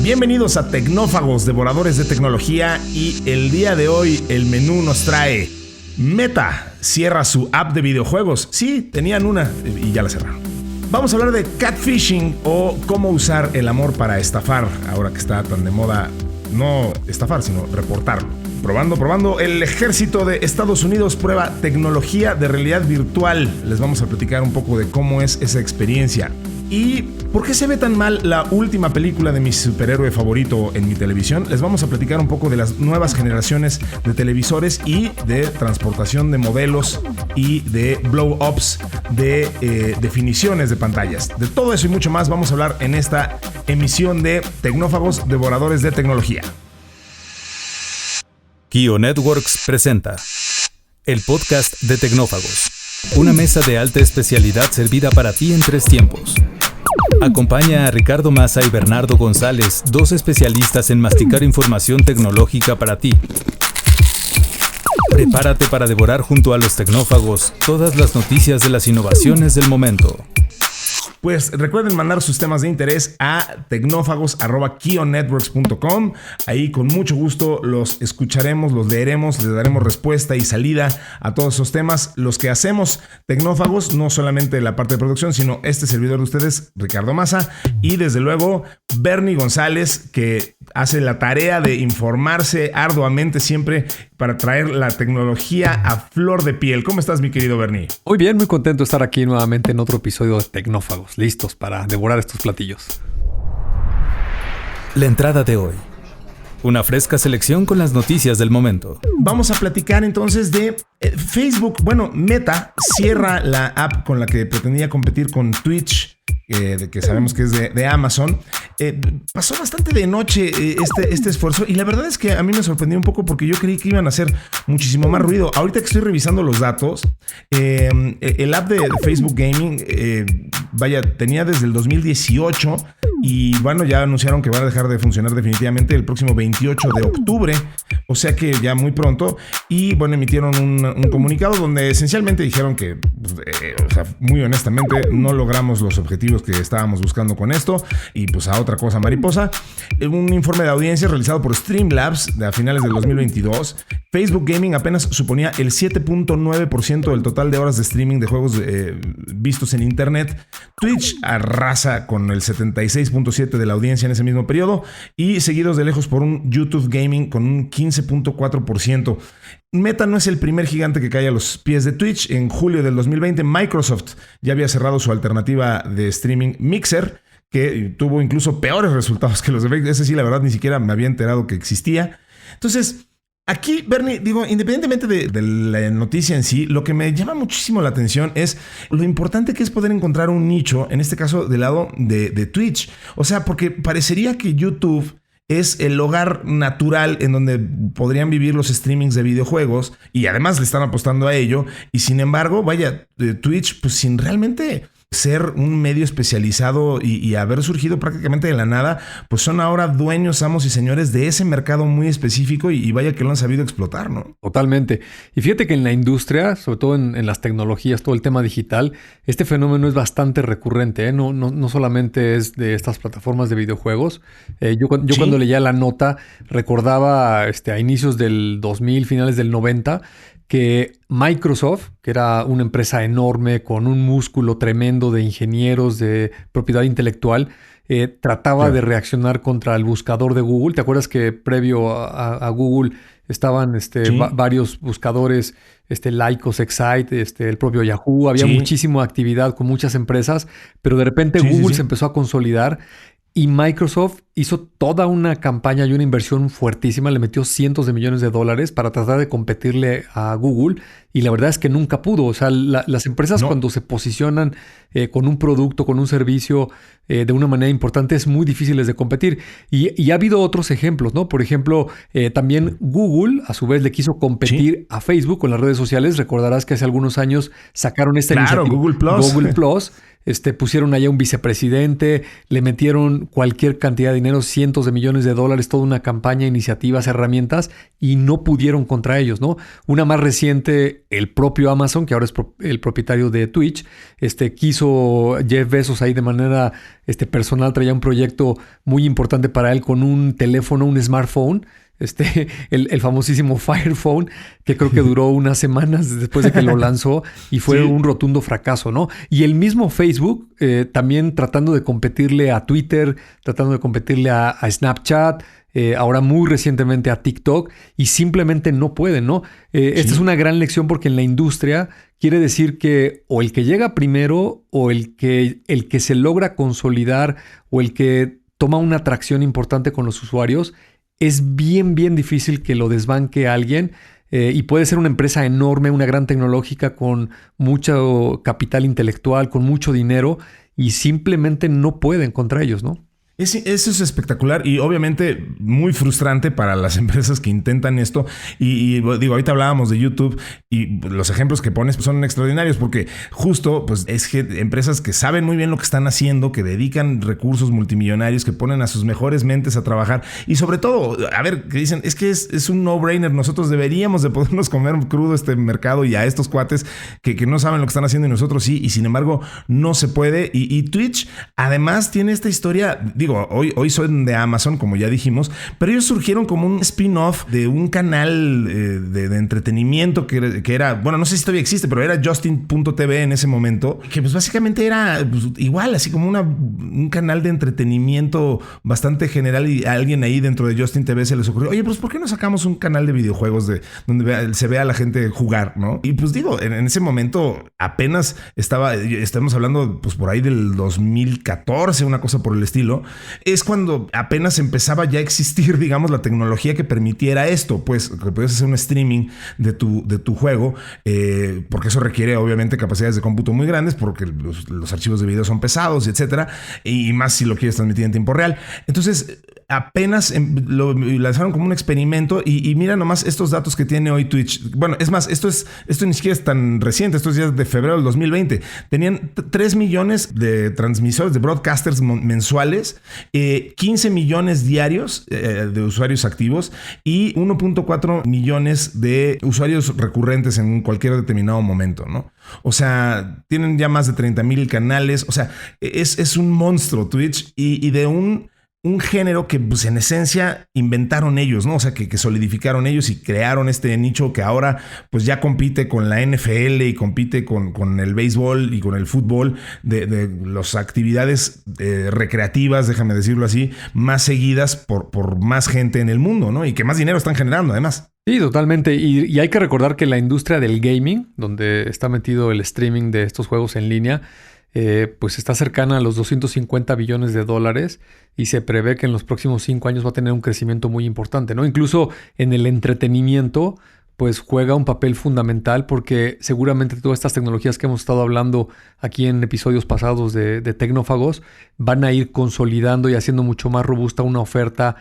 Bienvenidos a Tecnófagos, devoradores de tecnología, y el día de hoy el menú nos trae: Meta cierra su app de videojuegos. Sí, tenían una y ya la cerraron. Vamos a hablar de catfishing, o cómo usar el amor para estafar, ahora que está tan de moda no estafar, sino reportarlo. Probando. El ejército de Estados Unidos prueba tecnología de realidad virtual. Les vamos a platicar un poco de cómo es esa experiencia. ¿Y por qué se ve tan mal la última película de mi superhéroe favorito en mi televisión? Les vamos a platicar un poco de las nuevas generaciones de televisores y de transportación de modelos y de blow-ups de definiciones de pantallas. De todo eso y mucho más vamos a hablar en esta emisión de Tecnófagos, devoradores de tecnología. Kio Networks presenta el podcast de Tecnófagos, una mesa de alta especialidad servida para ti en 3 tiempos. Acompaña a Ricardo Maza y Bernardo González, 2 especialistas en masticar información tecnológica para ti. Prepárate para devorar junto a los tecnófagos todas las noticias de las innovaciones del momento. Pues recuerden mandar sus temas de interés a tecnófagos@kionetworks.com. Ahí con mucho gusto los escucharemos, los leeremos, les daremos respuesta y salida a todos esos temas. Los que hacemos Tecnófagos, no solamente la parte de producción, sino este servidor de ustedes, Ricardo Maza, y desde luego Bernie González, que hace la tarea de informarse arduamente siempre para traer la tecnología a flor de piel. ¿Cómo estás, mi querido Bernie? Muy bien, muy contento de estar aquí nuevamente en otro episodio de Tecnófagos, listos para devorar estos platillos. La entrada de hoy: una fresca selección con las noticias del momento. Vamos a platicar entonces de Facebook. Bueno, Meta cierra la app con la que pretendía competir con Twitch, que sabemos que es de Amazon. Pasó bastante de noche este esfuerzo, y la verdad es que a mí me sorprendió un poco porque yo creí que iban a hacer muchísimo más ruido. Ahorita que estoy revisando los datos, el app de Facebook Gaming, tenía desde el 2018, y bueno, ya anunciaron que va a dejar de funcionar definitivamente el próximo 28 de octubre, o sea que ya muy pronto. Y bueno, emitieron un comunicado donde esencialmente dijeron que, muy honestamente, no logramos los objetivos que estábamos buscando con esto, y pues a otra cosa mariposa. Un informe de audiencia realizado por Streamlabs a finales del 2022, Facebook Gaming apenas suponía el 7.9% del total de horas de streaming de juegos vistos en internet. Twitch arrasa con el 76.7% de la audiencia en ese mismo periodo, y seguidos de lejos por un YouTube Gaming con un 15.4%. Meta no es el primer gigante que cae a los pies de Twitch. En julio del 2020, Microsoft ya había cerrado su alternativa de streaming Mixer, que tuvo incluso peores resultados que los de Facebook. Ese sí, la verdad, ni siquiera me había enterado que existía. Entonces, aquí, Bernie, digo, independientemente de la noticia en sí, lo que me llama muchísimo la atención es lo importante que es poder encontrar un nicho, en este caso del lado de Twitch. O sea, porque parecería que YouTube es el lugar natural en donde podrían vivir los streamings de videojuegos, y además le están apostando a ello. Y sin embargo, Twitch, pues sin realmente ser un medio especializado y haber surgido prácticamente de la nada, pues son ahora dueños, amos y señores de ese mercado muy específico, y vaya que lo han sabido explotar, ¿no? Totalmente. Y fíjate que en la industria, sobre todo en las tecnologías, todo el tema digital, este fenómeno es bastante recurrente, ¿eh? No solamente es de estas plataformas de videojuegos. Yo cuando leía la nota recordaba a inicios del 2000, finales del 90, que Microsoft, que era una empresa enorme con un músculo tremendo de ingenieros, de propiedad intelectual, trataba de reaccionar contra el buscador de Google. ¿Te acuerdas que previo a Google estaban varios buscadores, Lycos, Excite, el propio Yahoo? Había muchísima actividad con muchas empresas, pero de repente Google se empezó a consolidar. Y Microsoft hizo toda una campaña y una inversión fuertísima, le metió cientos de millones de dólares para tratar de competirle a Google, y la verdad es que nunca pudo. O sea, las empresas cuando se posicionan con un producto, con un servicio de una manera importante, es muy difíciles de competir. Y ha habido otros ejemplos, ¿no? Por ejemplo, también Google a su vez le quiso competir a Facebook con las redes sociales. Recordarás que hace algunos años sacaron esta iniciativa. Google Plus. Google Plus. pusieron allá un vicepresidente, le metieron cualquier cantidad de dinero, cientos de millones de dólares, toda una campaña, iniciativas, herramientas, y no pudieron contra ellos, ¿no? Una más reciente, el propio Amazon, que ahora es el propietario de Twitch, quiso Jeff Bezos ahí de manera personal, traía un proyecto muy importante para él con un teléfono, un smartphone, el famosísimo Fire Phone, que creo que duró unas semanas después de que lo lanzó y fue un rotundo fracaso, ¿no? Y el mismo Facebook también tratando de competirle a Twitter, tratando de competirle a Snapchat, ahora muy recientemente a TikTok, y simplemente no pueden, ¿no? Esta es una gran lección porque en la industria quiere decir que o el que llega primero o el que se logra consolidar o el que toma una atracción importante con los usuarios, es bien difícil que lo desbanque alguien, y puede ser una empresa enorme, una gran tecnológica con mucho capital intelectual, con mucho dinero, y simplemente no pueden contra ellos, ¿no? Eso es espectacular y obviamente muy frustrante para las empresas que intentan esto. Y digo, ahorita hablábamos de YouTube y los ejemplos que pones son extraordinarios porque justo pues es que empresas que saben muy bien lo que están haciendo, que dedican recursos multimillonarios, que ponen a sus mejores mentes a trabajar y sobre todo, a ver, que dicen, es que es un no-brainer, nosotros deberíamos de podernos comer crudo este mercado y a estos cuates que no saben lo que están haciendo y nosotros sí, y sin embargo no se puede. Y Twitch además tiene esta historia. Digo, hoy son de Amazon, como ya dijimos, pero ellos surgieron como un spin-off de un canal de entretenimiento que era, bueno, no sé si todavía existe, pero era Justin.tv en ese momento, que pues básicamente era pues, igual, así como un canal de entretenimiento bastante general, y a alguien ahí dentro de Justin TV se les ocurrió, oye, pues ¿por qué no sacamos un canal de videojuegos donde se vea a la gente jugar, ¿no? Y pues digo, en ese momento apenas estamos hablando pues por ahí del 2014, una cosa por el estilo. Es cuando apenas empezaba ya a existir, digamos, la tecnología que permitiera esto, pues que puedes hacer un streaming de tu juego, porque eso requiere obviamente capacidades de cómputo muy grandes, porque los archivos de video son pesados, etcétera, y más si lo quieres transmitir en tiempo real. Entonces, apenas lo lanzaron como un experimento y mira nomás estos datos que tiene hoy Twitch. Bueno, es más, esto ni siquiera es tan reciente, esto es ya de febrero del 2020. Tenían 3 millones de transmisores, de broadcasters mensuales, 15 millones diarios de usuarios activos y 1.4 millones de usuarios recurrentes en cualquier determinado momento, ¿no? O sea, tienen ya más de 30,000 canales. O sea, es un monstruo Twitch y de un género que pues en esencia inventaron ellos, ¿no? O sea, que solidificaron ellos y crearon este nicho que ahora pues ya compite con la NFL y compite con el béisbol y con el fútbol de las actividades recreativas, déjame decirlo así, más seguidas por más gente en el mundo, ¿no? Y que más dinero están generando además. Sí, totalmente. Y hay que recordar que la industria del gaming, donde está metido el streaming de estos juegos en línea, pues está cercana a los 250 billones de dólares y se prevé que en los próximos 5 años va a tener un crecimiento muy importante, ¿no? Incluso en el entretenimiento, pues juega un papel fundamental porque seguramente todas estas tecnologías que hemos estado hablando aquí en episodios pasados de Tecnófagos van a ir consolidando y haciendo mucho más robusta una oferta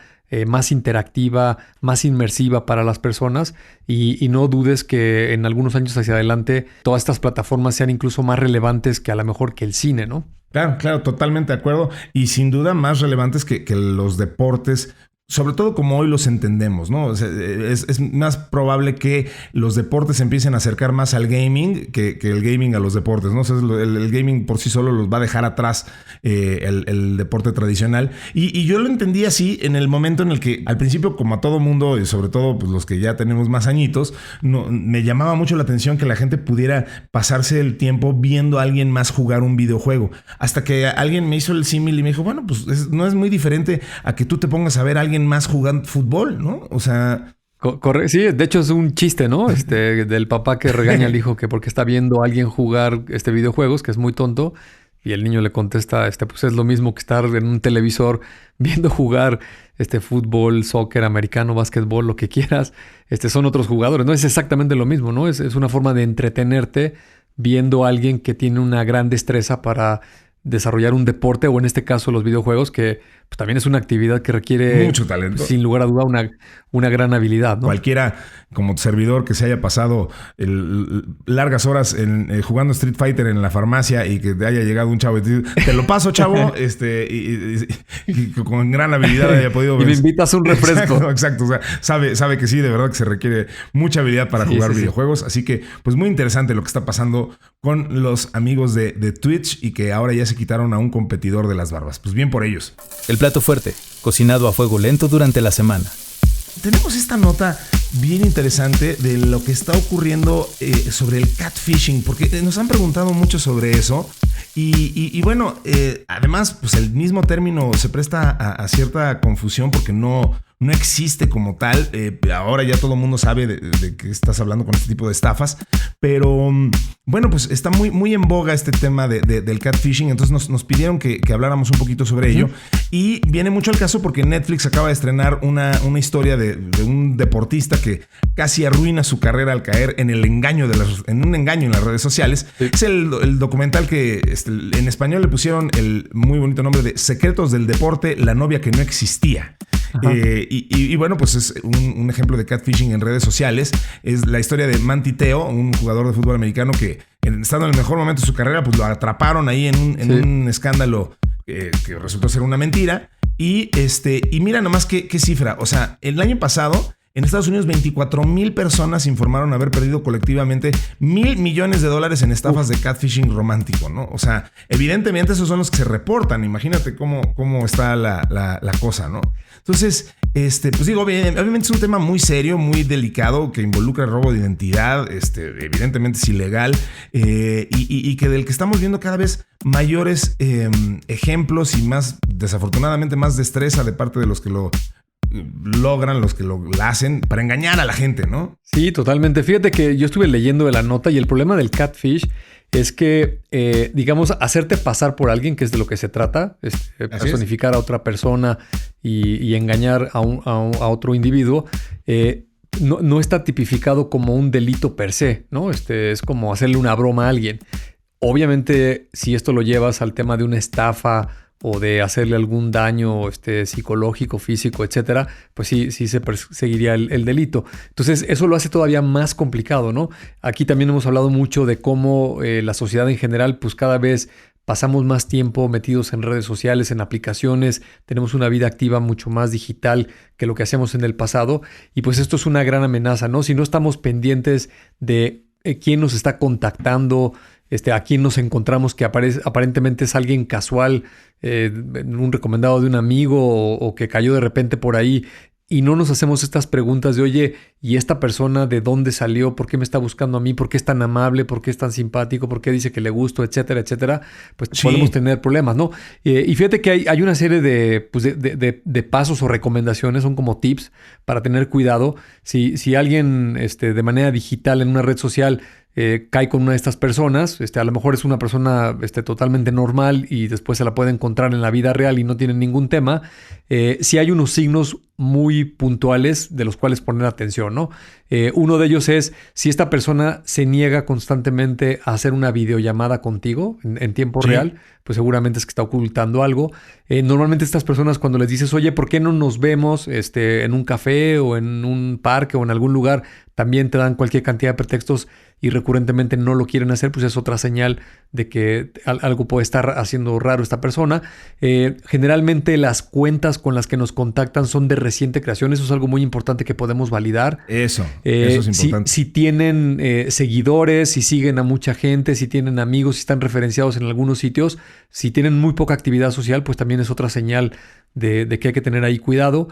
más interactiva, más inmersiva para las personas y no dudes que en algunos años hacia adelante todas estas plataformas sean incluso más relevantes que a lo mejor que el cine, ¿no? Claro, totalmente de acuerdo y sin duda más relevantes que los deportes. Sobre todo como hoy los entendemos, ¿no? O sea, es más probable que los deportes empiecen a acercar más al gaming que el gaming a los deportes, ¿no? O sea, el gaming por sí solo los va a dejar atrás el deporte tradicional. Y yo lo entendí así en el momento en el que al principio, como a todo mundo, y sobre todo pues, los que ya tenemos más añitos, me llamaba mucho la atención que la gente pudiera pasarse el tiempo viendo a alguien más jugar un videojuego. Hasta que alguien me hizo el símil y me dijo, bueno, pues no es muy diferente a que tú te pongas a ver a alguien más jugando fútbol, ¿no? O sea... Sí, de hecho es un chiste, ¿no? Del papá que regaña al hijo que porque está viendo a alguien jugar videojuegos, que es muy tonto, y el niño le contesta, pues es lo mismo que estar en un televisor viendo jugar fútbol, soccer, americano, básquetbol, lo que quieras. Son otros jugadores, ¿no? Es exactamente lo mismo, ¿no? Es una forma de entretenerte viendo a alguien que tiene una gran destreza para desarrollar un deporte o en este caso los videojuegos que pues también es una actividad que requiere mucho talento. Sin lugar a duda una gran habilidad, ¿no? Cualquiera como servidor que se haya pasado largas horas jugando Street Fighter en la farmacia y que te haya llegado un chavo y te lo paso, chavo, y con gran habilidad haya podido... Y me invitas un refresco. Exacto. O sea, sabe que sí, de verdad que se requiere mucha habilidad para jugar videojuegos. Sí. Así que, pues muy interesante lo que está pasando con los amigos de Twitch y que ahora ya se quitaron a un competidor de las barbas. Pues bien por ellos. El plato fuerte, cocinado a fuego lento durante la semana. Tenemos esta nota bien interesante de lo que está ocurriendo sobre el catfishing, porque nos han preguntado mucho sobre eso. Y bueno, además, pues el mismo término se presta a cierta confusión porque no existe como tal. Ahora ya todo el mundo sabe de qué estás hablando con este tipo de estafas. Pero bueno, pues está muy, muy en boga este tema del catfishing. Entonces nos pidieron que habláramos un poquito sobre ello. Y viene mucho al caso porque Netflix acaba de estrenar una historia de un deportista que casi arruina su carrera al caer en un engaño en las redes sociales. Sí. Es el documental que en español le pusieron el muy bonito nombre de Secretos del Deporte, la novia que no existía. Y bueno, pues es un ejemplo de catfishing en redes sociales. Es la historia de Manti Te'o, un jugador de fútbol americano que estando en el mejor momento de su carrera, pues lo atraparon ahí en un escándalo que resultó ser una mentira. Y mira nomás qué cifra. O sea, el año pasado en Estados Unidos 24,000 personas informaron haber perdido colectivamente $1,000 millones en estafas de catfishing romántico, ¿no? O sea, evidentemente esos son los que se reportan. Imagínate cómo está la cosa, ¿no? Entonces, pues digo, obviamente es un tema muy serio, muy delicado, que involucra el robo de identidad, evidentemente es ilegal, y que del que estamos viendo cada vez mayores ejemplos y más, desafortunadamente, más destreza de parte de los que lo logran, los que lo hacen para engañar a la gente, ¿no? Sí, totalmente. Fíjate que yo estuve leyendo de la nota y el problema del catfish es que, digamos, hacerte pasar por alguien, que es de lo que se trata, personificar a otra persona y engañar a otro individuo, no está tipificado como un delito per se, ¿no? Es como hacerle una broma a alguien. Obviamente, si esto lo llevas al tema de una estafa o de hacerle algún daño psicológico, físico, etcétera, pues sí se perseguiría el delito. Entonces, eso lo hace todavía más complicado, ¿no? Aquí también hemos hablado mucho de cómo la sociedad en general, pues cada vez pasamos más tiempo metidos en redes sociales, en aplicaciones, tenemos una vida activa mucho más digital que lo que hacíamos en el pasado, y pues esto es una gran amenaza, ¿no? Si no estamos pendientes de quién nos está contactando, a quién nos encontramos que aparentemente es alguien casual, un recomendado de un amigo o que cayó de repente por ahí, y no nos hacemos estas preguntas de, oye, ¿y esta persona de dónde salió? ¿Por qué me está buscando a mí? ¿Por qué es tan amable? ¿Por qué es tan simpático? ¿Por qué dice que le gusto? Etcétera, etcétera. Pues sí, podemos tener problemas, ¿no? Y fíjate que hay una serie de pasos o recomendaciones, son como tips para tener cuidado. Si alguien de manera digital en una red social cae con una de estas personas, a lo mejor es una persona totalmente normal y después se la puede encontrar en la vida real y no tiene ningún tema, sí hay unos signos muy puntuales de los cuales poner atención, ¿no? Uno de ellos es si esta persona se niega constantemente a hacer una videollamada contigo en tiempo real, pues seguramente es que está ocultando algo. Normalmente estas personas, cuando les dices, oye, ¿por qué no nos vemos en un café o en un parque o en algún lugar? También te dan cualquier cantidad de pretextos y recurrentemente no lo quieren hacer, pues es otra señal de que algo puede estar haciendo raro esta persona. Generalmente las cuentas con las que nos contactan son de reciente creación. Eso es algo muy importante que podemos validar. Eso es importante. Si tienen seguidores, si siguen a mucha gente, si tienen amigos, si están referenciados en algunos sitios, si tienen muy poca actividad social, pues también es otra señal de que hay que tener ahí cuidado.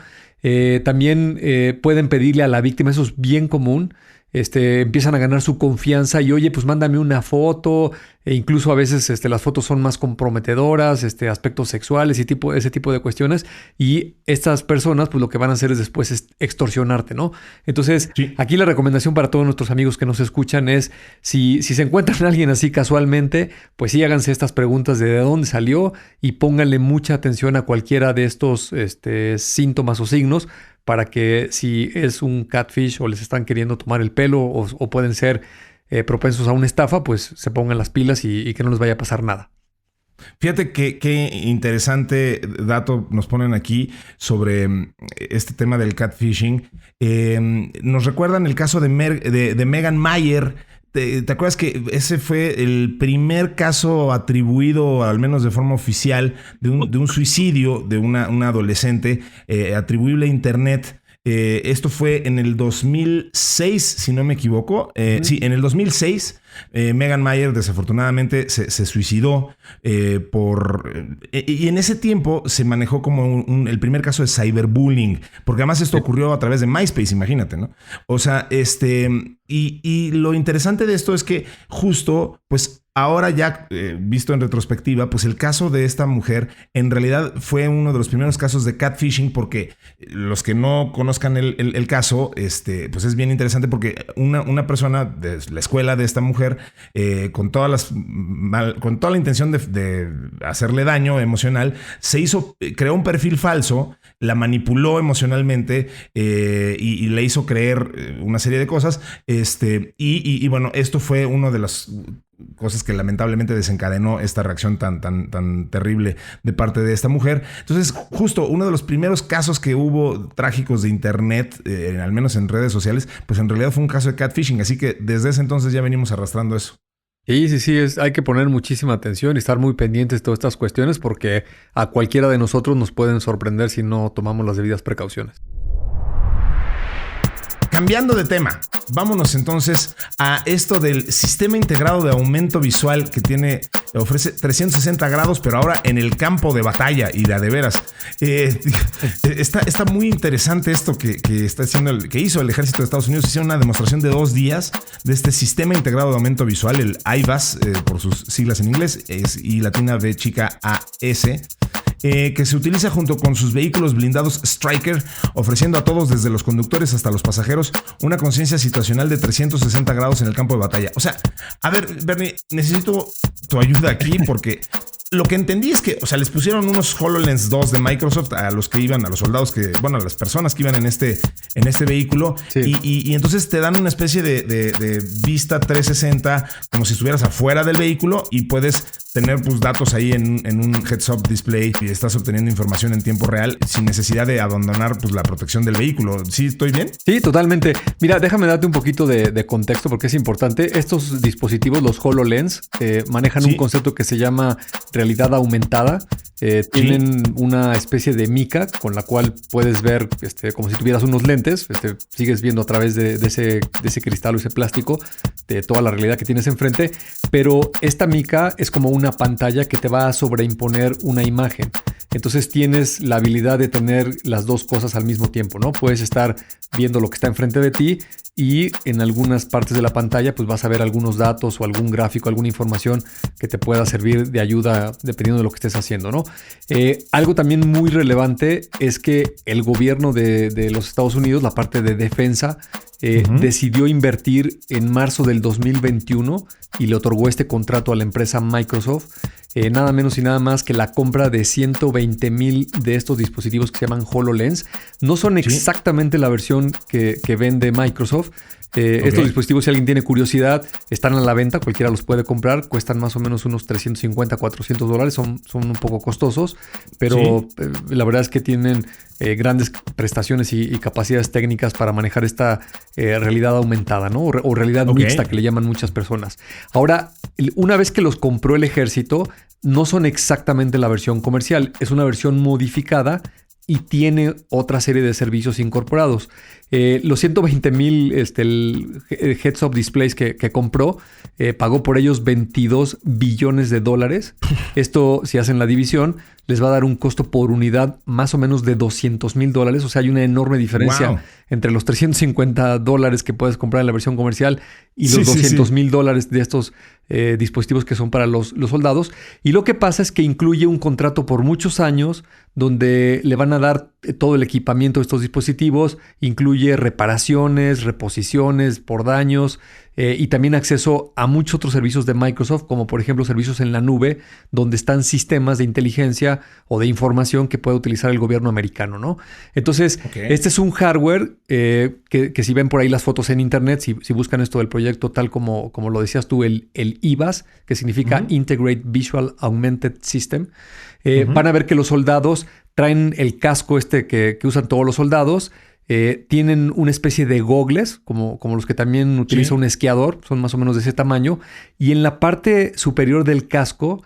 También pueden pedirle a la víctima, eso es bien común, empiezan a ganar su confianza y oye, pues mándame una foto, e incluso a veces las fotos son más comprometedoras, aspectos sexuales y ese tipo de cuestiones, y estas personas pues lo que van a hacer es después extorsionarte, ¿no? Entonces, aquí la recomendación para todos nuestros amigos que nos escuchan es, si se encuentran a alguien así casualmente, pues sí háganse estas preguntas de dónde salió y pónganle mucha atención a cualquiera de estos síntomas o signos, para que si es un catfish o les están queriendo tomar el pelo o pueden ser propensos a una estafa, pues se pongan las pilas y que no les vaya a pasar nada. Fíjate qué interesante dato nos ponen aquí sobre este tema del catfishing. Nos recuerdan el caso de Megan Mayer. ¿Te acuerdas que ese fue el primer caso atribuido, al menos de forma oficial, de un suicidio de una adolescente atribuible a internet? Esto fue en el 2006, si no me equivoco. Sí, en el 2006. Megan Mayer desafortunadamente se suicidó y en ese tiempo se manejó como el primer caso de cyberbullying, porque además esto ocurrió a través de MySpace, imagínate, ¿no? O sea, y lo interesante de esto es que justo, pues ahora ya visto en retrospectiva, pues el caso de esta mujer en realidad fue uno de los primeros casos de catfishing, porque los que no conozcan el caso, pues es bien interesante porque una persona de la escuela de esta mujer con toda la intención de hacerle daño emocional, creó un perfil falso, la manipuló emocionalmente y le hizo creer una serie de cosas. Y bueno, esto fue una de las cosas que lamentablemente desencadenó esta reacción tan terrible de parte de esta mujer. Entonces, justo uno de los primeros casos que hubo trágicos de internet, al menos en redes sociales, pues en realidad fue un caso de catfishing. Así que desde ese entonces ya venimos arrastrando eso. Sí, hay que poner muchísima atención y estar muy pendientes de todas estas cuestiones, porque a cualquiera de nosotros nos pueden sorprender si no tomamos las debidas precauciones. Cambiando de tema, vámonos entonces a esto del sistema integrado de aumento visual que ofrece 360 grados, pero ahora en el campo de batalla y de veras. Está muy interesante esto que hizo el ejército de Estados Unidos. Hicieron una demostración de 2 días de este sistema integrado de aumento visual, el IVAS, por sus siglas en inglés, y latina B chica AS. Que se utiliza junto con sus vehículos blindados Stryker, ofreciendo a todos, desde los conductores hasta los pasajeros, una conciencia situacional de 360 grados en el campo de batalla. O sea, a ver, Bernie, necesito tu ayuda aquí porque lo que entendí es que, o sea, les pusieron unos HoloLens 2 de Microsoft a los soldados a las personas que iban en este vehículo. Sí. Y entonces te dan una especie de vista 360, como si estuvieras afuera del vehículo, y puedes tener pues datos ahí en un heads-up display y estás obteniendo información en tiempo real sin necesidad de abandonar pues la protección del vehículo. ¿Sí estoy bien? Sí, totalmente. Mira, déjame darte un poquito de contexto porque es importante. Estos dispositivos, los HoloLens, manejan un concepto que se llama realidad aumentada. Tienen una especie de mica con la cual puedes ver como si tuvieras unos lentes. Sigues viendo a través de ese cristal o ese plástico de toda la realidad que tienes enfrente, pero esta mica es como una pantalla que te va a sobreimponer una imagen. Entonces tienes la habilidad de tener las dos cosas al mismo tiempo, ¿no? Puedes estar viendo lo que está enfrente de ti y en algunas partes de la pantalla pues vas a ver algunos datos o algún gráfico, alguna información que te pueda servir de ayuda dependiendo de lo que estés haciendo, ¿no? Algo también muy relevante es que el gobierno de los Estados Unidos, la parte de defensa, decidió invertir en marzo del 2021 y le otorgó este contrato a la empresa Microsoft. Nada menos y nada más que la compra de 120,000 de estos dispositivos que se llaman HoloLens. No son exactamente la versión que vende Microsoft. Estos dispositivos, si alguien tiene curiosidad, están a la venta, cualquiera los puede comprar, cuestan más o menos unos $350, $400, son un poco costosos, pero la verdad es que tienen grandes prestaciones y capacidades técnicas para manejar esta realidad aumentada, ¿no? O realidad mixta, que le llaman muchas personas. Ahora, una vez que los compró el ejército, no son exactamente la versión comercial, es una versión modificada y tiene otra serie de servicios incorporados. Los 120,000 el heads-up displays que compró, pagó por ellos $22 billones. Esto, si hacen la división, les va a dar un costo por unidad más o menos de $200,000. O sea, hay una enorme diferencia entre los $350 que puedes comprar en la versión comercial y los $200,000 de estos dispositivos que son para los soldados. Y lo que pasa es que incluye un contrato por muchos años donde le van a dar todo el equipamiento de estos dispositivos, incluye reparaciones, reposiciones por daños, y también acceso a muchos otros servicios de Microsoft, como por ejemplo servicios en la nube, donde están sistemas de inteligencia o de información que puede utilizar el gobierno americano, ¿no? Entonces, este es un hardware que si ven por ahí las fotos en internet, si buscan esto del proyecto tal como lo decías tú, el IVAS, que significa Integrate Visual Augmented System, van a ver que los soldados traen el casco que usan todos los soldados. Tienen una especie de gogles, como los que también utiliza un esquiador, son más o menos de ese tamaño. Y en la parte superior del casco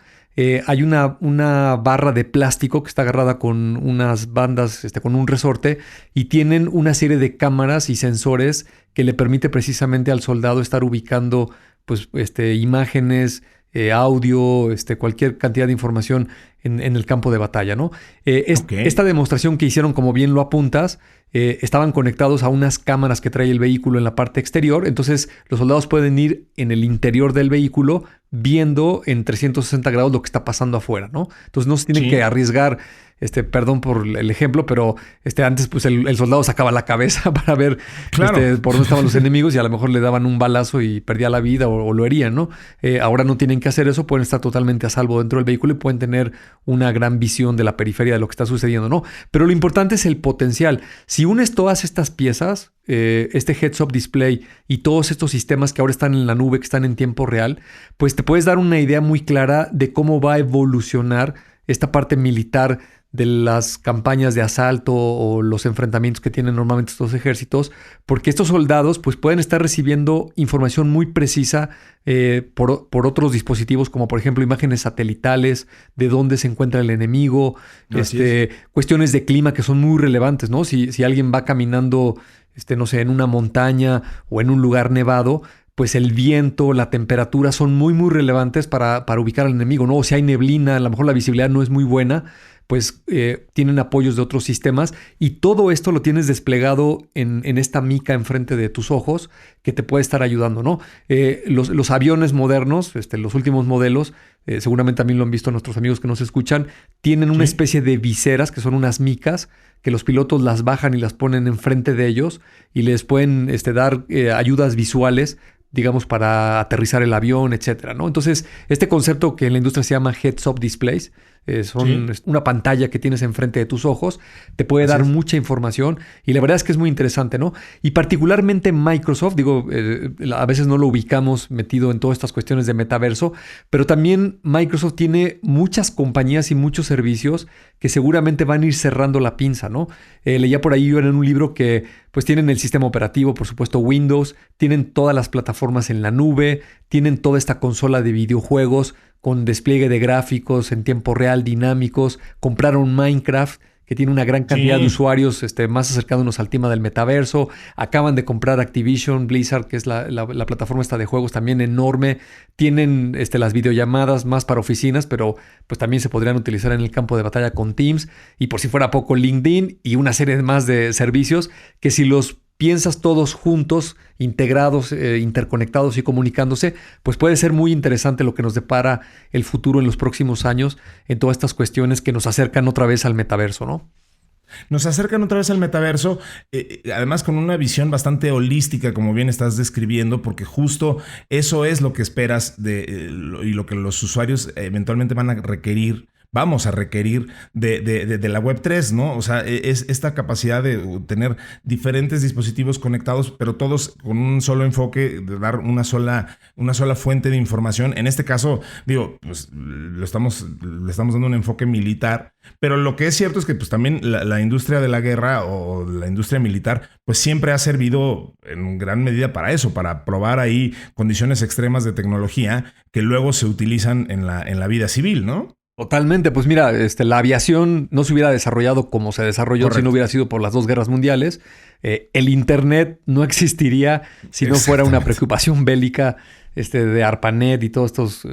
hay una barra de plástico que está agarrada con unas bandas, con un resorte, y tienen una serie de cámaras y sensores que le permite precisamente al soldado estar ubicando pues, imágenes, audio, cualquier cantidad de información en el campo de batalla, ¿no? Esta demostración que hicieron, como bien lo apuntas, estaban conectados a unas cámaras que trae el vehículo en la parte exterior. Entonces, los soldados pueden ir en el interior del vehículo viendo en 360 grados lo que está pasando afuera, ¿no? Entonces, no se tienen que arriesgar. Perdón por el ejemplo, pero antes pues el soldado sacaba la cabeza para ver por dónde estaban los enemigos y a lo mejor le daban un balazo y perdía la vida o lo herían, ¿no? Ahora no tienen que hacer eso, pueden estar totalmente a salvo dentro del vehículo y pueden tener una gran visión de la periferia de lo que está sucediendo, ¿no? Pero lo importante es el potencial. Si unes todas estas piezas, este heads-up display y todos estos sistemas que ahora están en la nube, que están en tiempo real, pues te puedes dar una idea muy clara de cómo va a evolucionar esta parte militar de las campañas de asalto o los enfrentamientos que tienen normalmente estos ejércitos, porque estos soldados pues pueden estar recibiendo información muy precisa por otros dispositivos, como por ejemplo imágenes satelitales de dónde se encuentra el enemigo, cuestiones de clima que son muy relevantes, ¿no? Si alguien va caminando, no sé, en una montaña o en un lugar nevado, pues el viento, la temperatura son muy, muy relevantes para ubicar al enemigo, ¿no? O si hay neblina, a lo mejor la visibilidad no es muy buena, pues tienen apoyos de otros sistemas y todo esto lo tienes desplegado en esta mica enfrente de tus ojos que te puede estar ayudando, ¿no? Los aviones modernos, los últimos modelos, seguramente también lo han visto nuestros amigos que nos escuchan, tienen una especie de viseras que son unas micas que los pilotos las bajan y las ponen enfrente de ellos y les pueden dar ayudas visuales, digamos, para aterrizar el avión, etcétera, ¿no? Entonces, este concepto que en la industria se llama heads-up displays, son una pantalla que tienes enfrente de tus ojos, te puede dar mucha información y la verdad es que es muy interesante, ¿no? Y particularmente Microsoft, a veces no lo ubicamos metido en todas estas cuestiones de metaverso, pero también Microsoft tiene muchas compañías y muchos servicios que seguramente van a ir cerrando la pinza, ¿no? Leía por ahí yo en un libro que pues tienen el sistema operativo, por supuesto Windows, tienen todas las plataformas en la nube, tienen toda esta consola de videojuegos con despliegue de gráficos en tiempo real, dinámicos, compraron Minecraft, que tiene una gran cantidad de usuarios más acercándonos al tema del metaverso. Acaban de comprar Activision, Blizzard, que es la plataforma esta de juegos también enorme. Tienen las videollamadas más para oficinas, pero pues también se podrían utilizar en el campo de batalla con Teams. Y por si fuera poco, LinkedIn y una serie más de servicios que si los piensas todos juntos, integrados, interconectados y comunicándose, pues puede ser muy interesante lo que nos depara el futuro en los próximos años en todas estas cuestiones que nos acercan otra vez al metaverso, ¿no? Nos acercan otra vez al metaverso, además con una visión bastante holística, como bien estás describiendo, porque justo eso es lo que esperas y lo que los usuarios eventualmente vamos a requerir de la Web3, ¿no? O sea, es esta capacidad de tener diferentes dispositivos conectados, pero todos con un solo enfoque, de dar una sola fuente de información. En este caso, pues le estamos dando un enfoque militar, pero lo que es cierto es que pues también la industria de la guerra o la industria militar, pues siempre ha servido en gran medida para eso, para probar ahí condiciones extremas de tecnología que luego se utilizan en la vida civil, ¿no? Totalmente, pues mira, la aviación no se hubiera desarrollado como se desarrolló si no hubiera sido por las dos guerras mundiales. El Internet no existiría si no fuera una preocupación bélica de ARPANET y todos estos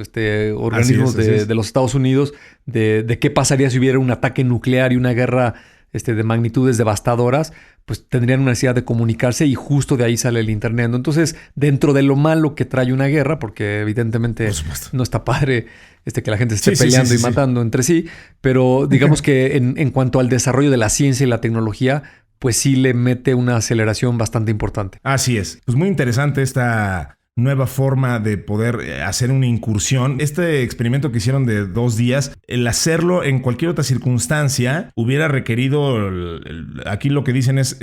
organismos de los Estados Unidos de qué pasaría si hubiera un ataque nuclear y una guerra de magnitudes devastadoras, pues tendrían una necesidad de comunicarse y justo de ahí sale el Internet, ¿no? Entonces, dentro de lo malo que trae una guerra, porque evidentemente no está padre que la gente esté peleando y matando entre sí, pero digamos que en cuanto al desarrollo de la ciencia y la tecnología, pues sí le mete una aceleración bastante importante. Así es. Pues muy interesante esta nueva forma de poder hacer una incursión. Este experimento que hicieron de 2 días, el hacerlo en cualquier otra circunstancia hubiera requerido, aquí lo que dicen es,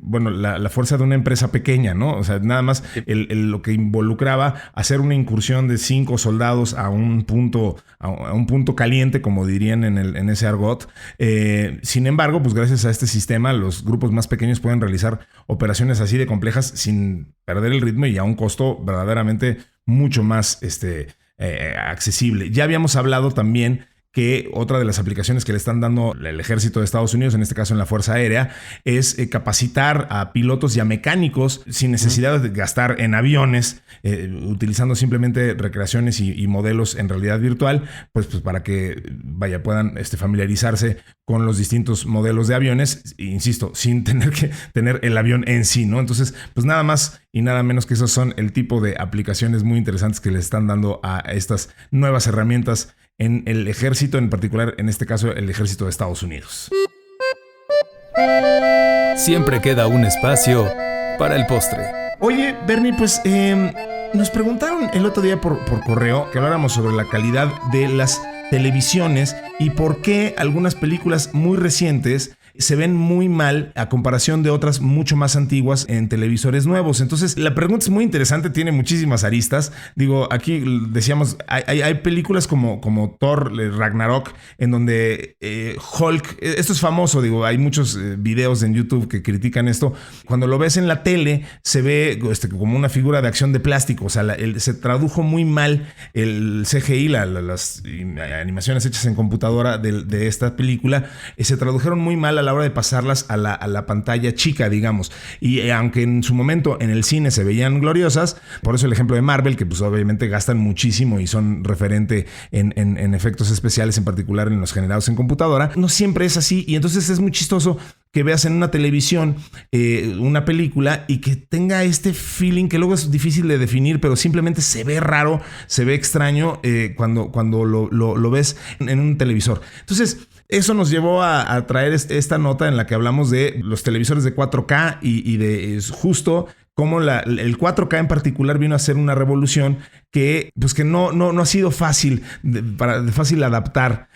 bueno, la fuerza de una empresa pequeña, ¿no? O sea, nada más lo que involucraba hacer una incursión de 5 soldados a un punto caliente, como dirían en ese argot. Sin embargo, pues gracias a este sistema, los grupos más pequeños pueden realizar operaciones así de complejas sin perder el ritmo y a un costo verdaderamente mucho más accesible. Ya habíamos hablado también que otra de las aplicaciones que le están dando el ejército de Estados Unidos, en este caso en la Fuerza Aérea, es capacitar a pilotos y a mecánicos sin necesidad de gastar en aviones, utilizando simplemente recreaciones y modelos en realidad virtual, pues para que puedan familiarizarse con los distintos modelos de aviones, insisto, sin tener que tener el avión en sí, ¿no? Entonces, pues nada más y nada menos que esos son el tipo de aplicaciones muy interesantes que le están dando a estas nuevas herramientas en el ejército, en particular, en este caso, el ejército de Estados Unidos. Siempre queda un espacio para el postre. Oye, Bernie, pues nos preguntaron el otro día por correo que habláramos sobre la calidad de las televisiones y por qué algunas películas muy recientes se ven muy mal a comparación de otras mucho más antiguas en televisores nuevos. Entonces, la pregunta es muy interesante, tiene muchísimas aristas. Digo, aquí decíamos, hay películas como Thor, Ragnarok, en donde Hulk, esto es famoso, digo, hay muchos videos en YouTube que critican esto. Cuando lo ves en la tele, se ve como una figura de acción de plástico. O sea, se tradujo muy mal el CGI, las animaciones hechas en computadora de esta película, se tradujeron muy mal a la hora de pasarlas a la pantalla chica, digamos. Y aunque en su momento en el cine se veían gloriosas, por eso el ejemplo de Marvel, que pues obviamente gastan muchísimo y son referente en efectos especiales, en particular en los generados en computadora, no siempre es así. Y entonces es muy chistoso que veas en una televisión una película y que tenga este feeling que luego es difícil de definir, pero simplemente se ve raro, se ve extraño cuando lo ves en un televisor. Entonces, eso nos llevó a traer esta nota en la que hablamos de los televisores de 4K y de justo cómo el 4K en particular vino a ser una revolución que no ha sido fácil fácil adaptar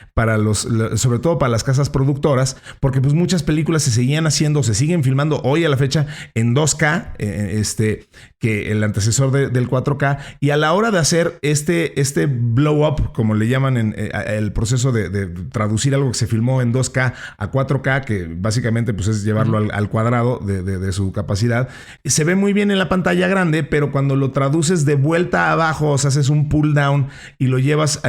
sobre todo para las casas productoras, porque pues muchas películas se seguían haciendo, se siguen filmando hoy a la fecha en 2K, que el antecesor del 4K, y a la hora de hacer este blow up, como le llaman el proceso de traducir algo que se filmó en 2K a 4K, que básicamente pues es llevarlo al cuadrado de su capacidad, se ve muy bien en la pantalla grande, pero cuando lo traduces de vuelta abajo, o sea, haces un pull down y lo llevas,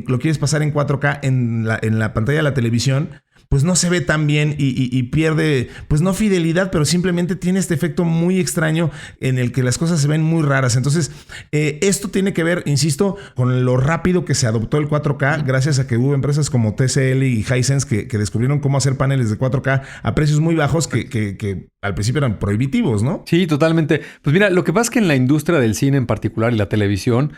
lo quieres pasar en 4K en la pantalla de la televisión, pues no se ve tan bien y pierde, pues no fidelidad, pero simplemente tiene este efecto muy extraño en el que las cosas se ven muy raras. Entonces, esto tiene que ver, insisto, con lo rápido que se adoptó el 4K, gracias a que hubo empresas como TCL y Hisense que descubrieron cómo hacer paneles de 4K a precios muy bajos que al principio eran prohibitivos, ¿no? Sí, totalmente. Pues mira, lo que pasa es que en la industria del cine en particular y la televisión,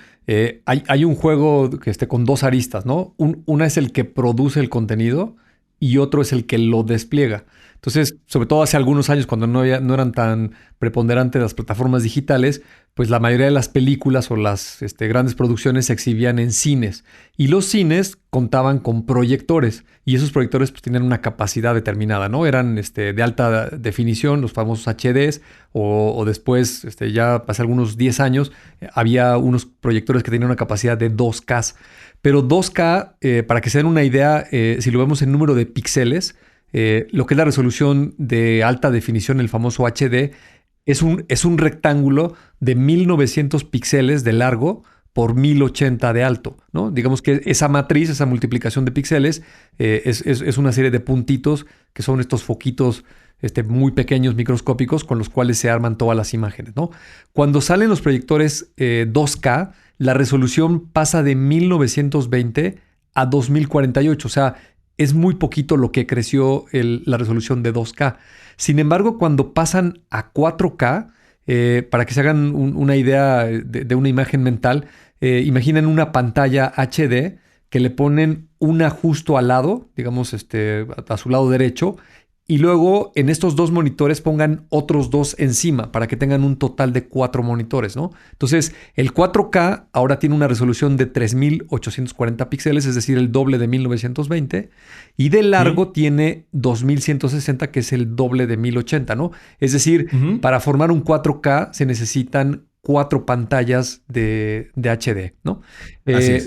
hay un juego que con 2 aristas, ¿no? Una es el que produce el contenido y otro es el que lo despliega. Entonces, sobre todo hace algunos años, cuando no eran tan preponderantes las plataformas digitales, pues la mayoría de las películas o las grandes producciones se exhibían en cines. Y los cines contaban con proyectores. Y esos proyectores pues tenían una capacidad determinada, ¿no? Eran de alta definición, los famosos HDs, o después, ya hace algunos 10 años, había unos proyectores que tenían una capacidad de 2K. Pero 2K, para que se den una idea, si lo vemos en número de píxeles, lo que es la resolución de alta definición, el famoso HD, es un rectángulo de 1900 píxeles de largo por 1080 de alto, ¿no? Digamos que esa matriz, esa multiplicación de píxeles, es una serie de puntitos que son estos foquitos muy pequeños, microscópicos, con los cuales se arman todas las imágenes, ¿no? Cuando salen los proyectores 2K, la resolución pasa de 1920 a 2048, o sea, es muy poquito lo que creció la resolución de 2K. Sin embargo, cuando pasan a 4K, para que se hagan una idea de una imagen mental, imaginen una pantalla HD que le ponen una justo al lado, digamos a su lado derecho, y luego en estos 2 monitores pongan otros 2 encima para que tengan un total de 4 monitores, ¿no? Entonces, el 4K ahora tiene una resolución de 3840 píxeles, es decir, el doble de 1920, y de largo tiene 2160, que es el doble de 1080, ¿no? Es decir, para formar un 4K se necesitan 4 pantallas de HD, ¿no?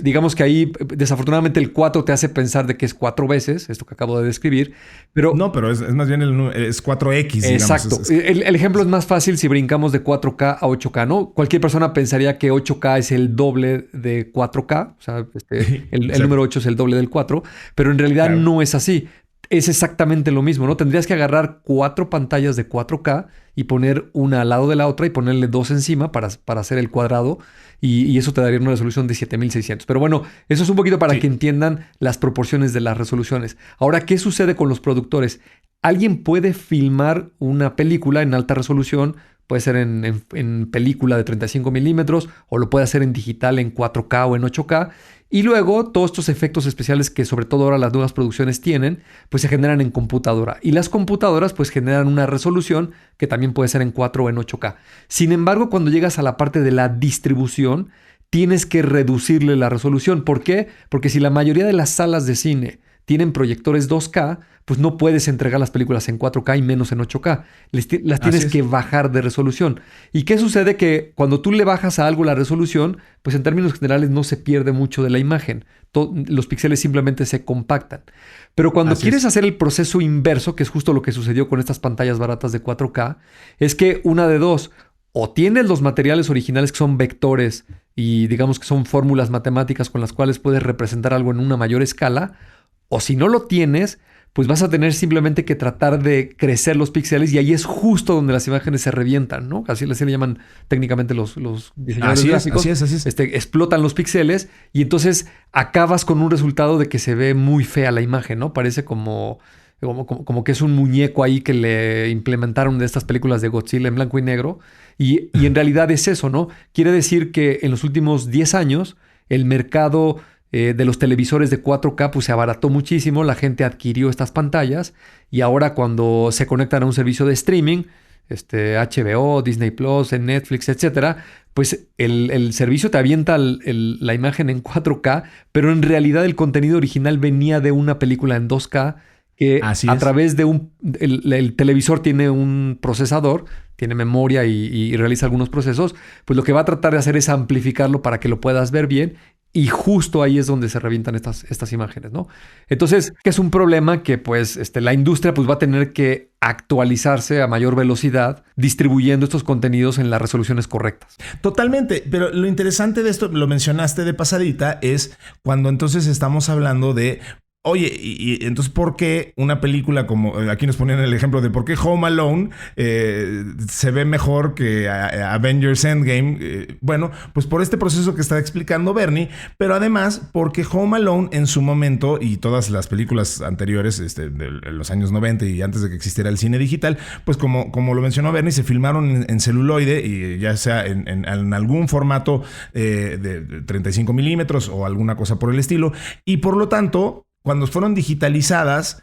Digamos que ahí, desafortunadamente, el 4 te hace pensar de que es 4 veces, esto que acabo de describir, pero... No, pero es más bien es 4X, exacto. Digamos. El ejemplo es más fácil si brincamos de 4K a 8K, ¿no? Cualquier persona pensaría que 8K es el doble de 4K, o sea, el número 8 es el doble del 4, pero en realidad no es así. Es exactamente lo mismo, ¿no? Tendrías que agarrar 4 pantallas de 4K y poner una al lado de la otra y ponerle 2 encima para hacer el cuadrado y eso te daría una resolución de 7600. Pero bueno, eso es un poquito para que entiendan las proporciones de las resoluciones. Ahora, ¿qué sucede con los productores? Alguien puede filmar una película en alta resolución, puede ser en película de 35 milímetros o lo puede hacer en digital en 4K o en 8K. Y luego todos estos efectos especiales que sobre todo ahora las nuevas producciones tienen, pues se generan en computadora. Y las computadoras pues generan una resolución que también puede ser en 4 o en 8K. Sin embargo, cuando llegas a la parte de la distribución, tienes que reducirle la resolución. ¿Por qué? Porque si la mayoría de las salas de cine tienen proyectores 2K, pues no puedes entregar las películas en 4K y menos en 8K. Las tienes que bajar de resolución. ¿Y qué sucede? Que cuando tú le bajas a algo la resolución, pues en términos generales no se pierde mucho de la imagen. Los píxeles simplemente se compactan. Pero cuando quieres hacer el proceso inverso, que es justo lo que sucedió con estas pantallas baratas de 4K, es que una de dos, o tienes los materiales originales que son vectores y digamos que son fórmulas matemáticas con las cuales puedes representar algo en una mayor escala, o si no lo tienes, pues vas a tener simplemente que tratar de crecer los píxeles y ahí es justo donde las imágenes se revientan, ¿no? Así le llaman técnicamente los diseñadores gráficos. Así es. Explotan los píxeles y entonces acabas con un resultado de que se ve muy fea la imagen, ¿no? Parece como que es un muñeco ahí que le implementaron de estas películas de Godzilla en blanco y negro. Y en realidad es eso, ¿no? Quiere decir que en los últimos 10 años el mercado de los televisores de 4K pues se abarató muchísimo, la gente adquirió estas pantallas y ahora cuando se conectan a un servicio de streaming, HBO, Disney Plus, en Netflix, etcétera, pues el servicio te avienta la imagen en 4K, pero en realidad el contenido original venía de una película en 2K que través de el televisor tiene un procesador, tiene memoria y realiza algunos procesos, pues lo que va a tratar de hacer es amplificarlo para que lo puedas ver bien. Y justo ahí es donde se revientan estas imágenes, ¿no? Entonces, que es un problema que pues la industria pues va a tener que actualizarse a mayor velocidad, distribuyendo estos contenidos en las resoluciones correctas. Totalmente, pero lo interesante de esto, lo mencionaste de pasadita, es cuando entonces estamos hablando de... Oye, y entonces, ¿por qué una película como... Aquí nos ponían el ejemplo de por qué Home Alone se ve mejor que Avengers Endgame? Bueno, pues por este proceso que está explicando Bernie, pero además porque Home Alone en su momento y todas las películas anteriores, de los años 90 y antes de que existiera el cine digital, pues como lo mencionó Bernie, se filmaron en celuloide y ya sea en algún formato de 35 milímetros o alguna cosa por el estilo, y por lo tanto... Cuando fueron digitalizadas,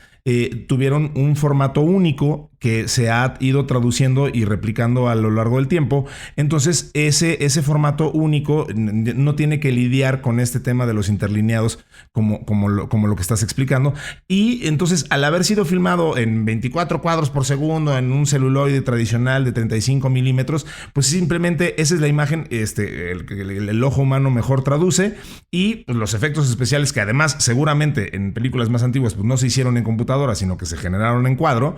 tuvieron un formato único que se ha ido traduciendo y replicando a lo largo del tiempo. Entonces, ese formato único no tiene que lidiar con este tema de los interlineados como lo que estás explicando. Y entonces, al haber sido filmado en 24 cuadros por segundo en un celuloide tradicional de 35 milímetros, pues simplemente esa es la imagen, el ojo humano mejor traduce, y pues, los efectos especiales que además seguramente en películas más antiguas pues no se hicieron en computadora, sino que se generaron en cuadro,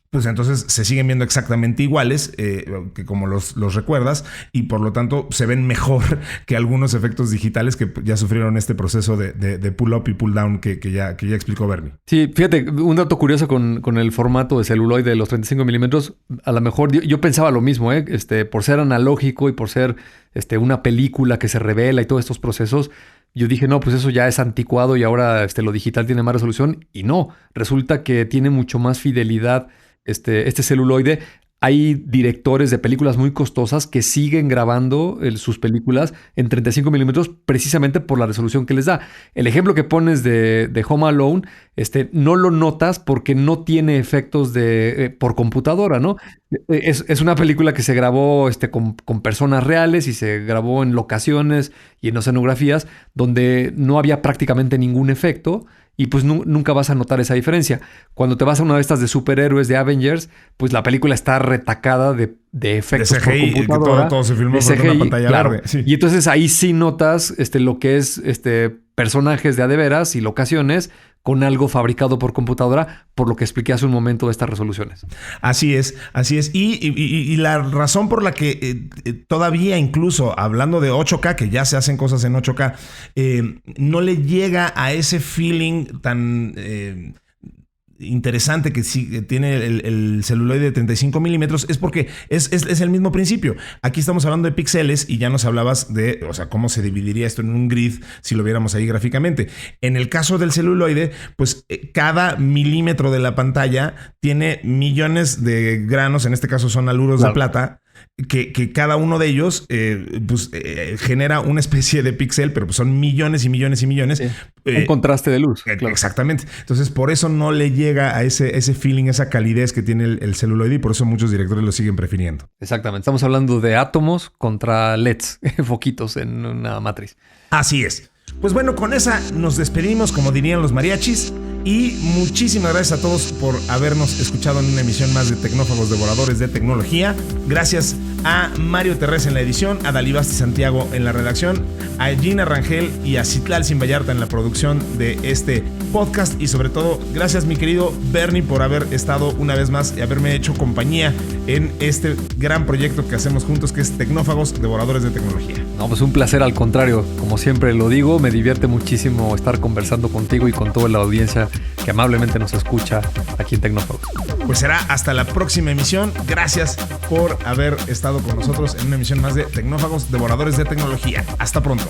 pues entonces se siguen viendo exactamente iguales que como los recuerdas, y por lo tanto se ven mejor que algunos efectos digitales que ya sufrieron este proceso de pull up y pull down que ya explicó Bernie. Sí, fíjate, un dato curioso con el formato de celuloide de los 35 milímetros, a lo mejor yo pensaba lo mismo, por ser analógico y por ser una película que se revela y todos estos procesos. Yo dije, no, pues eso ya es anticuado y ahora lo digital tiene más resolución. Y no, resulta que tiene mucho más fidelidad este celuloide. hay directores de películas muy costosas que siguen grabando sus películas en 35 milímetros precisamente por la resolución que les da. El ejemplo que pones de Home Alone, no lo notas porque no tiene efectos por computadora, ¿no? Es una película que se grabó con personas reales y se grabó en locaciones y en escenografías donde no había prácticamente ningún efecto. Y pues nunca vas a notar esa diferencia. Cuando te vas a una de estas de superhéroes de Avengers, pues la película está retacada de efectos de CGI, por computadora. Todo se filmó con una pantalla verde. Sí. Y entonces ahí sí notas lo que es personajes de a de veras y locaciones con algo fabricado por computadora, por lo que expliqué hace un momento de estas resoluciones. Así es. Y la razón por la que todavía, incluso hablando de 8K, que ya se hacen cosas en 8K, no le llega a ese feeling tan interesante que sí tiene el celuloide de 35 milímetros es porque es el mismo principio. Aquí estamos hablando de píxeles y ya nos hablabas de, o sea, cómo se dividiría esto en un grid si lo viéramos ahí gráficamente. En el caso del celuloide, pues cada milímetro de la pantalla tiene millones de granos, en este caso son aluros de plata, que cada uno de ellos genera una especie de píxel, pero pues son millones y millones y millones. Sí. Un contraste de luz. Claro. Exactamente. Entonces, por eso no le llega a ese feeling, esa calidez que tiene el celuloide y por eso muchos directores lo siguen prefiriendo. Exactamente. Estamos hablando de átomos contra LEDs, foquitos en una matriz. Así es. Pues bueno, con esa nos despedimos, como dirían los mariachis. Y muchísimas gracias a todos por habernos escuchado en una emisión más de Tecnófagos Devoradores de Tecnología. Gracias a Mario Terrés en la edición, a Dalibasti Santiago en la redacción, a Gina Rangel y a Citlal Simbayarta en la producción de este podcast. Y sobre todo, gracias mi querido Bernie por haber estado una vez más y haberme hecho compañía en este gran proyecto que hacemos juntos, que es Tecnófagos Devoradores de Tecnología. No, pues un placer, al contrario. Como siempre lo digo, me divierte muchísimo estar conversando contigo y con toda la audiencia que amablemente nos escucha aquí en Tecnófagos. Pues será hasta la próxima emisión. Gracias por haber estado con nosotros en una emisión más de Tecnófagos Devoradores de Tecnología. Hasta pronto.